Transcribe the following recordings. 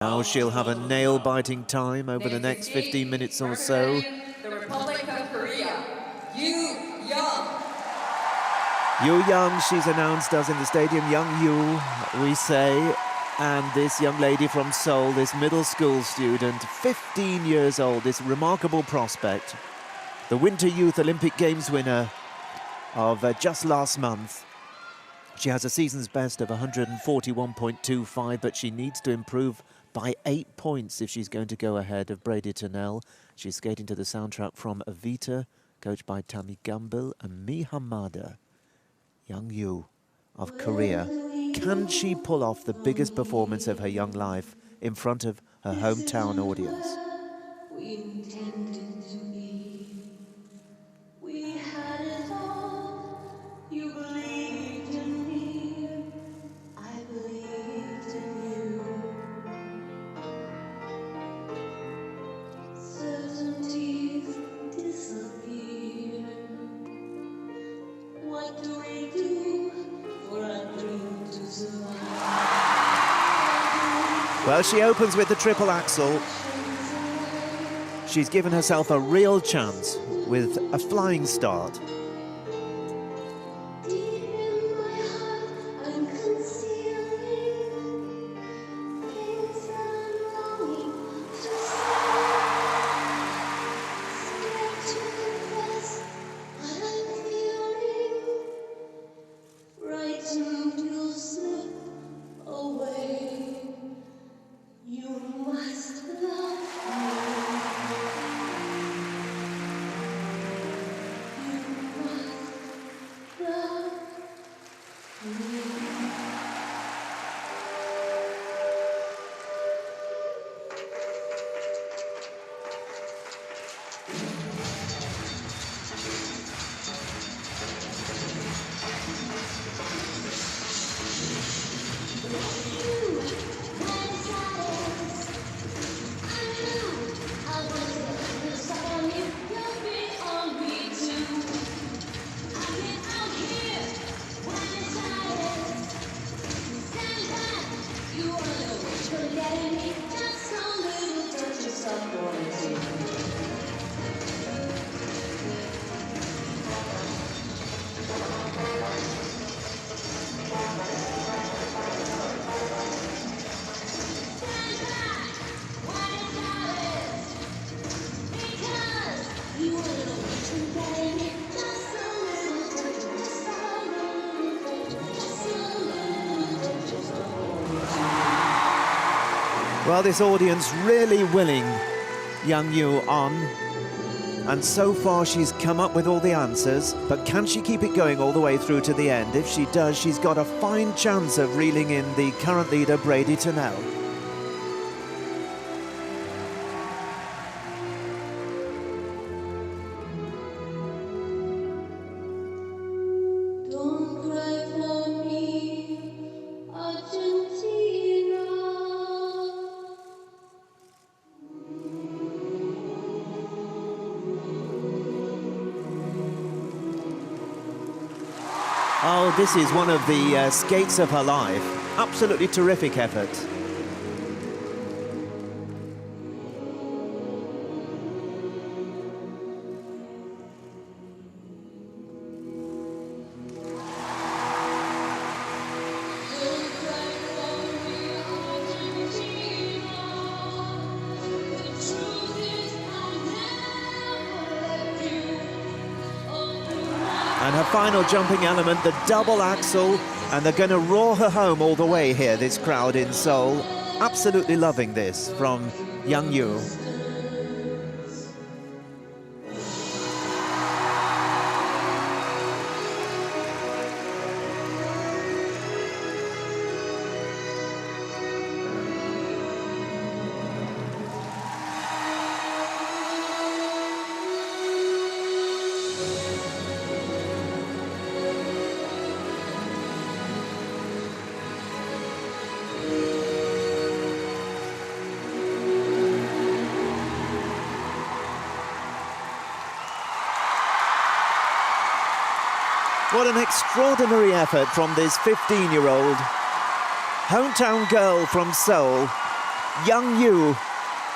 Now she'll have a nail-biting time over the next 15 minutes or so. The Republic of Korea, Yu Young. Yu Young, she's announced us in the stadium. Young Yu, we say. And this young lady from Seoul, this middle school student, 15 years old, this remarkable prospect. The Winter Youth Olympic Games winner of just last month. She has a season's best of 141.25, but she needs to improve by 8 points if she's going to go ahead of Brady Turnell. She's skating to the soundtrack from Evita, coached by Tammy Gamble and Mi Hamada. Young Yu of Korea. Can she pull off the biggest performance of her young life in front of her hometown audience? We intended to be. We had it all. You believed in me. I believed in you. Certainties disappear. What do we do for a dream to survive? Well, she opens with the triple axel. She's given herself a real chance with a flying start. Well, this audience really willing Young Yu on. And so far she's come up with all the answers, but can she keep it going all the way through to the end? If she does, she's got a fine chance of reeling in the current leader, Brady Turnell. Oh, this is one of the skates of her life. Absolutely terrific effort. And her final jumping element, the double axel, and they're going to roar her home all the way here, this crowd in Seoul. Absolutely loving this from Young Yu. What an extraordinary effort from this 15-year-old hometown girl from Seoul. Young Yu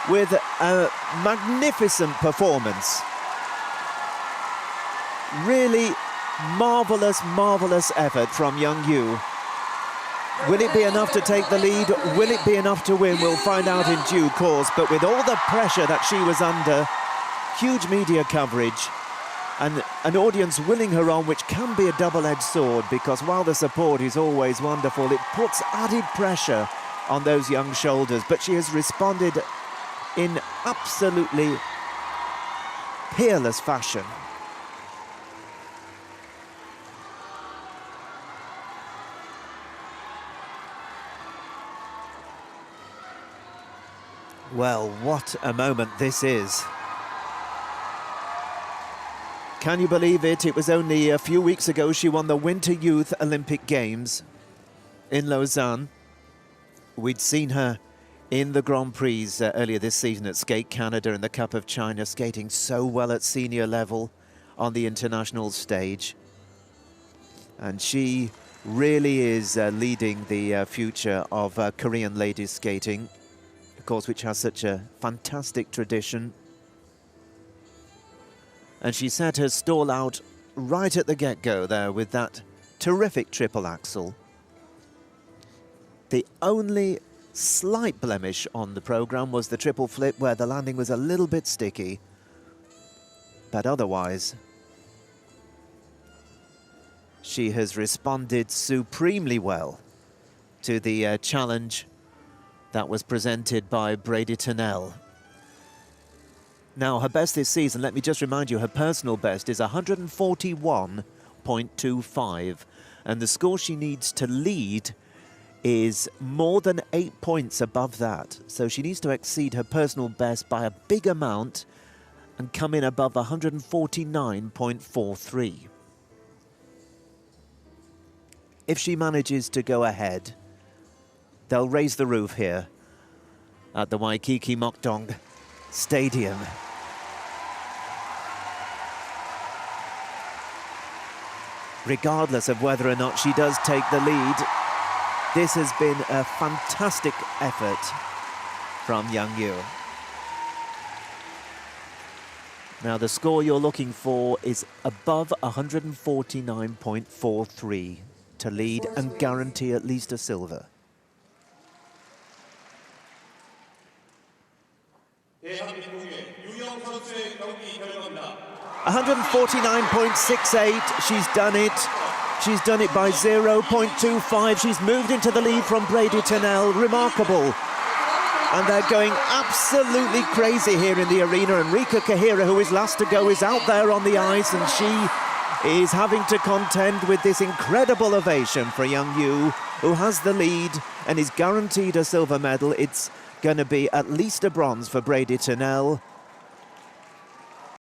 with a magnificent performance. Really marvellous, marvellous effort from Young Yu. Will it be enough to take the lead? Will it be enough to win? We'll find out in due course. But with all the pressure that she was under, huge media coverage, and an audience willing her on, which can be a double-edged sword, because while the support is always wonderful, it puts added pressure on those young shoulders. But she has responded in absolutely peerless fashion. Well, what a moment this is. Can you believe it? It was only a few weeks ago she won the Winter Youth Olympic Games in Lausanne. We'd seen her in the Grand Prix earlier this season at Skate Canada and the Cup of China, skating so well at senior level on the international stage. And she really is leading the future of Korean ladies skating, of course, which has such a fantastic tradition. And she set her stall out right at the get-go there with that terrific triple axel. The only slight blemish on the programme was the triple flip, where the landing was a little bit sticky. But otherwise, she has responded supremely well to the challenge that was presented by Brady Tennell. Now, her best this season, let me just remind you, her personal best is 141.25. And the score she needs to lead is more than 8 points above that. So she needs to exceed her personal best by a big amount and come in above 149.43. If she manages to go ahead, they'll raise the roof here at the Waikiki Mokdong Stadium. Regardless of whether or not she does take the lead, this has been a fantastic effort from Young Yu. Now, the score you're looking for is above 149.43 to lead and guarantee at least a silver. 149.68, she's done it. She's done it by 0.25. She's moved into the lead from Brady Tennell. Remarkable. And they're going absolutely crazy here in the arena. And Rika Kahira, who is last to go, is out there on the ice, and she is having to contend with this incredible ovation for Young Yu, who has the lead and is guaranteed a silver medal. It's going to be at least a bronze for Brady Tennell.